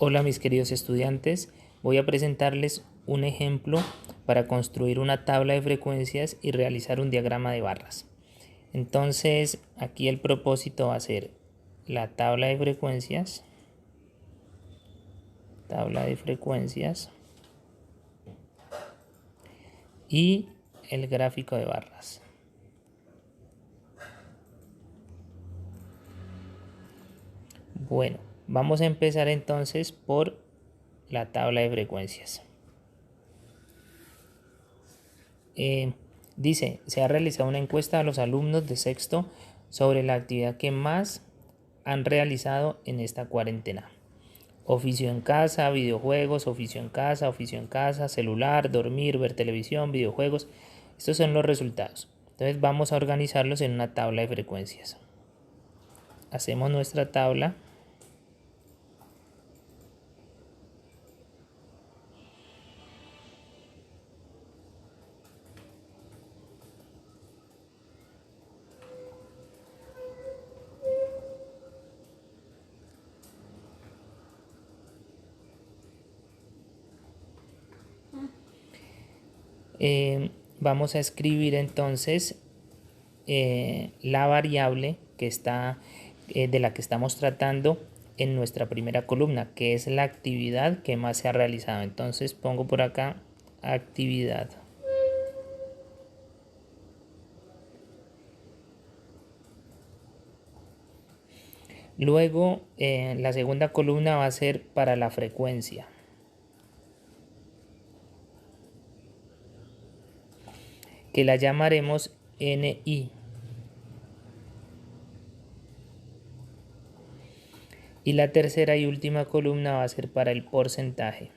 Hola mis queridos estudiantes, voy a presentarles un ejemplo para construir una tabla de frecuencias y realizar un diagrama de barras. Entonces aquí el propósito va a ser la tabla de frecuencias y el gráfico de barras. Bueno, vamos a empezar entonces por la tabla de frecuencias. Dice, se ha realizado una encuesta a los alumnos de sexto sobre la actividad que más han realizado en esta cuarentena. Oficio en casa, videojuegos, oficio en casa, celular, dormir, ver televisión, videojuegos. Estos son los resultados. Entonces vamos a organizarlos en una tabla de frecuencias. Hacemos nuestra tabla. Vamos a escribir entonces la variable que está, de la que estamos tratando en nuestra primera columna, que es la actividad que más se ha realizado. Entonces pongo por acá actividad. Luego la segunda columna va a ser para la frecuencia. Que la llamaremos NI. Y la tercera y última columna va a ser para el porcentaje,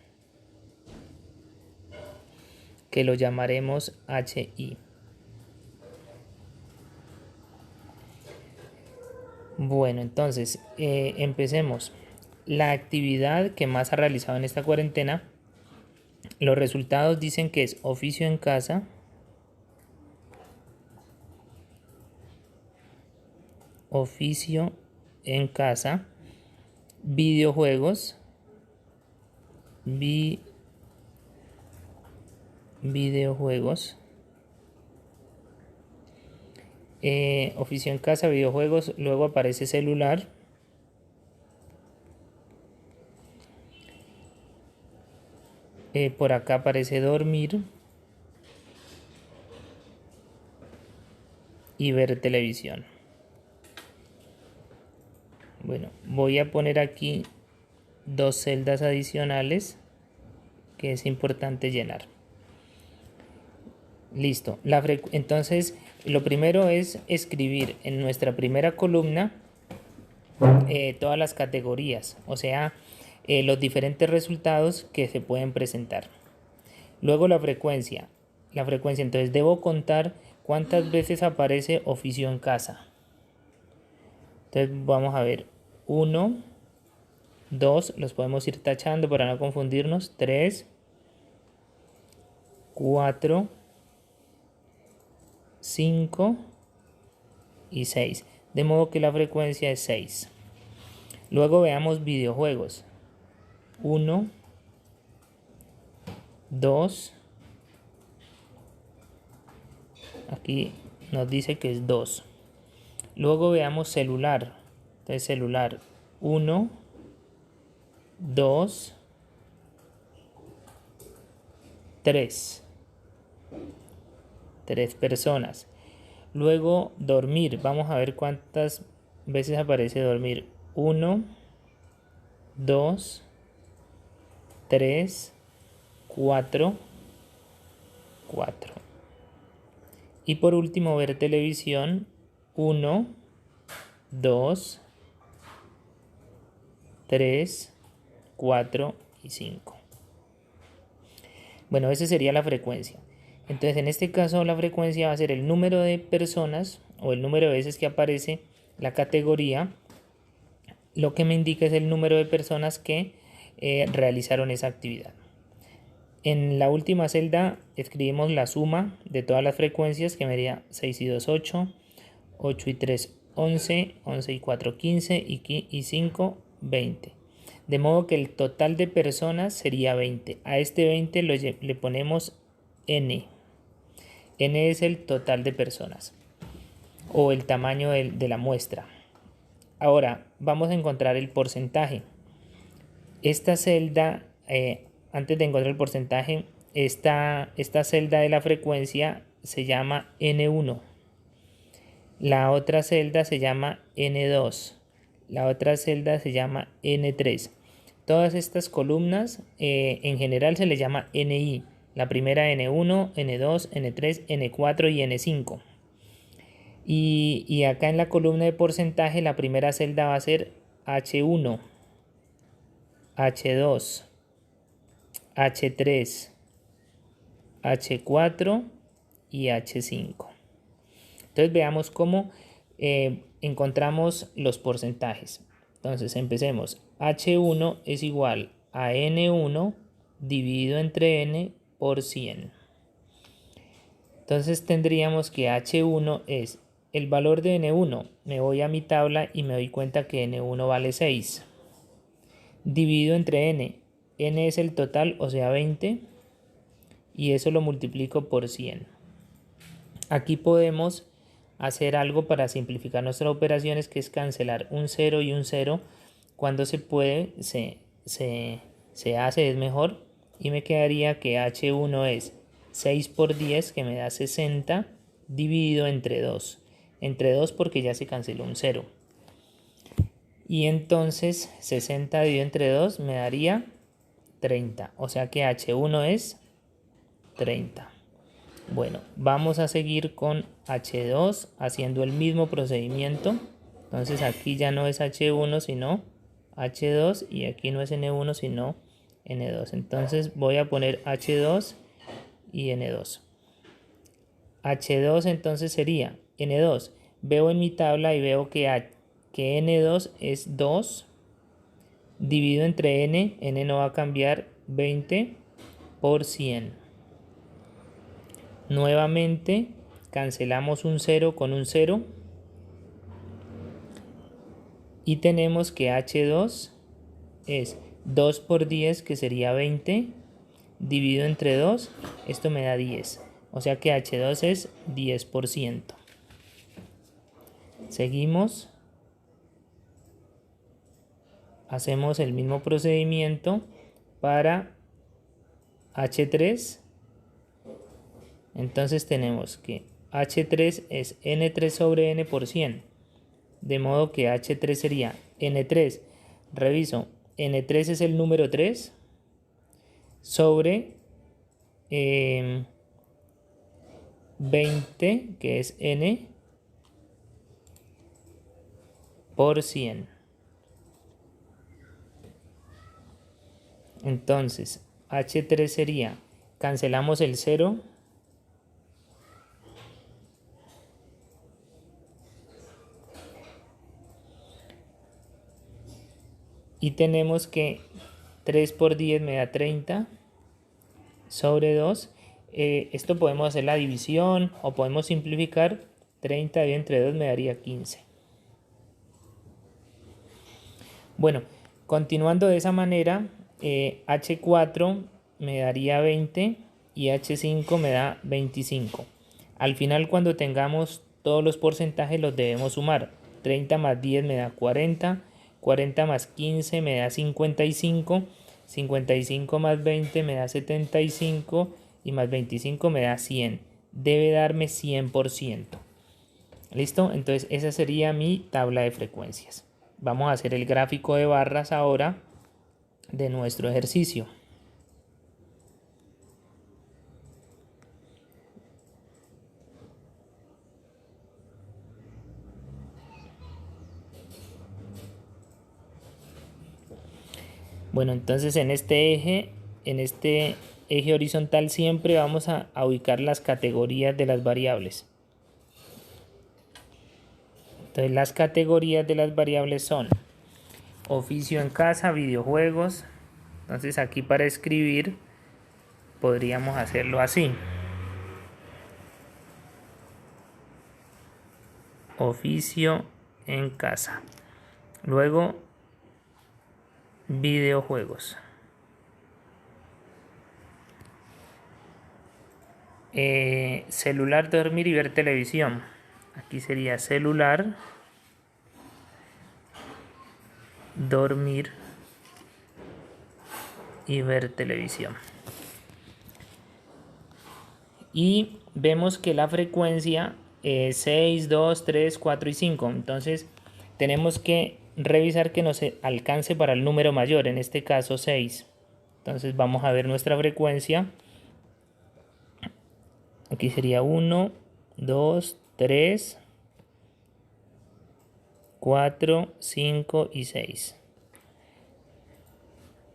que lo llamaremos HI. Bueno, entonces empecemos. La actividad que más ha realizado en esta cuarentena, los resultados dicen que es oficio en casa, videojuegos, oficio en casa, videojuegos, luego aparece celular, por acá aparece dormir y ver televisión. Bueno, voy a poner aquí dos celdas adicionales que es importante llenar. Listo. Entonces, lo primero es escribir en nuestra primera columna todas las categorías, o sea, los diferentes resultados que se pueden presentar. Luego la frecuencia. Entonces debo contar cuántas veces aparece oficio en casa. Entonces vamos a ver. 1, 2, los podemos ir tachando para no confundirnos. 3, 4, 5 y 6. De modo que la frecuencia es 6. Luego veamos videojuegos. 1, 2. Aquí nos dice que es 2. Luego veamos celular. Entonces celular 1, 2, 3. 3 personas. Luego dormir. Vamos a ver cuántas veces aparece dormir. 1, 2, 3, 4. Y por último ver televisión. 1, 2, 3, 4 y 5. Bueno, esa sería la frecuencia. Entonces en este caso la frecuencia va a ser el número de personas o el número de veces que aparece la categoría. Lo que me indica es el número de personas que realizaron esa actividad. En la última celda escribimos la suma de todas las frecuencias, que me daría 6 y 2, 8, 8 y 3, 11, 11 y 4, 15 y 5, 20. De modo que el total de personas sería 20. A este 20 le ponemos n. N es el total de personas o el tamaño de la muestra. Ahora vamos a encontrar el porcentaje. Esta celda, antes de encontrar el porcentaje, esta celda de la frecuencia se llama N1. La otra celda se llama N2. La otra celda se llama N3. Todas estas columnas en general se les llama NI. La primera N1, N2, N3, N4 y N5. Y acá en la columna de porcentaje la primera celda va a ser H1, H2, H3, H4 y H5. Entonces veamos cómo encontramos los porcentajes. Entonces empecemos. H1 es igual a N1 dividido entre N por 100. Entonces tendríamos que H1 es el valor de N1. Me voy a mi tabla y me doy cuenta que N1 vale 6. Dividido entre N. N es el total, o sea 20. Y eso lo multiplico por 100. Aquí podemos hacer algo para simplificar nuestras operaciones, que es cancelar un 0 y un 0. Cuando se puede, se hace, es mejor. Y me quedaría que H1 es 6 por 10, que me da 60, dividido entre 2. Entre 2 porque ya se canceló un 0. Y entonces 60 dividido entre 2 me daría 30. O sea que H1 es 30. Bueno, vamos a seguir con H2 haciendo el mismo procedimiento. Entonces aquí ya no es H1 sino H2 y aquí no es N1 sino N2. Entonces voy a poner H2 y N2. H2 entonces sería N2. Veo en mi tabla y veo que N2 es 2 dividido entre N. N no va a cambiar, 20 por 100. Nuevamente cancelamos un 0 con un 0 y tenemos que H2 es 2 por 10, que sería 20, dividido entre 2, esto me da 10. O sea que H2 es 10%. Seguimos. Hacemos el mismo procedimiento para H3. Entonces tenemos que H3 es N3 sobre N por 100. De modo que H3 sería N3. Reviso. N3 es el número 3 sobre 20, que es N por 100. Entonces H3 sería, cancelamos el 0. Y tenemos que 3 por 10 me da 30 sobre 2. Esto podemos hacer la división o podemos simplificar. 30 dividido entre 2 me daría 15. Bueno, continuando de esa manera, H4 me daría 20 y H5 me da 25. Al final, cuando tengamos todos los porcentajes, los debemos sumar. 30 más 10 me da 40. 40 más 15 me da 55. 55 más 20 me da 75. Y más 25 me da 100. Debe darme 100%. ¿Listo? Entonces esa sería mi tabla de frecuencias. Vamos a hacer el gráfico de barras ahora de nuestro ejercicio. Bueno, entonces en este eje horizontal siempre vamos a ubicar las categorías de las variables. Entonces las categorías de las variables son oficio en casa, videojuegos. Entonces aquí para escribir podríamos hacerlo así. Oficio en casa. Luego videojuegos. Celular, dormir y ver televisión. Aquí sería celular, dormir y ver televisión. Y vemos que la frecuencia es 6, 2, 3, 4 y 5. Entonces tenemos que revisar que nos alcance para el número mayor, en este caso 6. Entonces vamos a ver nuestra frecuencia. Aquí sería 1, 2, 3, 4, 5 y 6.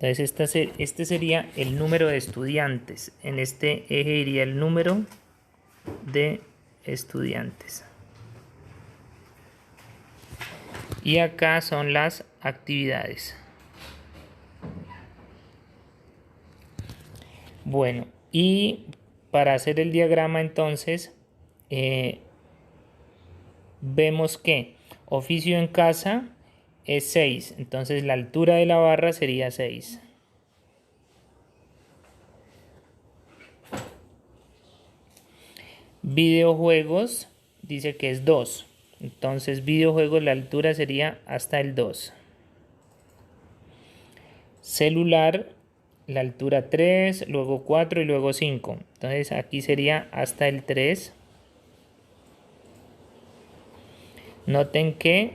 Entonces este sería el número de estudiantes. En este eje iría el número de estudiantes. Y acá son las actividades. Bueno, y para hacer el diagrama entonces, vemos que oficio en casa es 6. Entonces la altura de la barra sería 6. Videojuegos dice que es 2. Entonces videojuegos la altura sería hasta el 2. Celular, la altura 3, luego 4 y luego 5. Entonces aquí sería hasta el 3. Noten que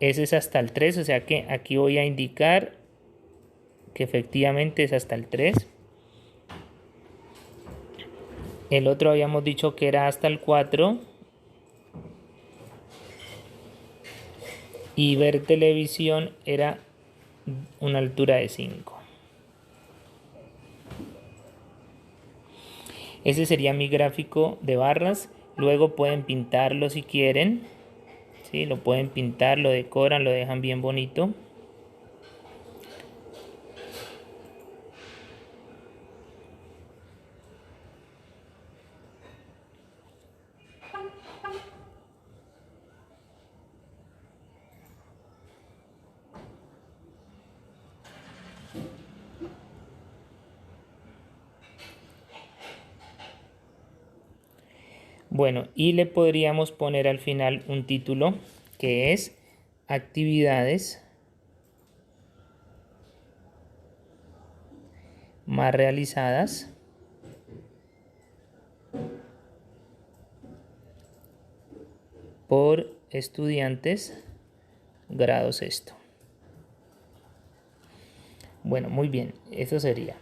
ese es hasta el 3, o sea que aquí voy a indicar que efectivamente es hasta el 3. El otro habíamos dicho que era hasta el 4. Y ver televisión era una altura de 5. Ese sería mi gráfico de barras. Luego pueden pintarlo si quieren. ¿Sí? Lo pueden pintar, lo decoran, lo dejan bien bonito. Bueno, y le podríamos poner al final un título que es actividades más realizadas por estudiantes grado sexto. Bueno, muy bien, eso sería.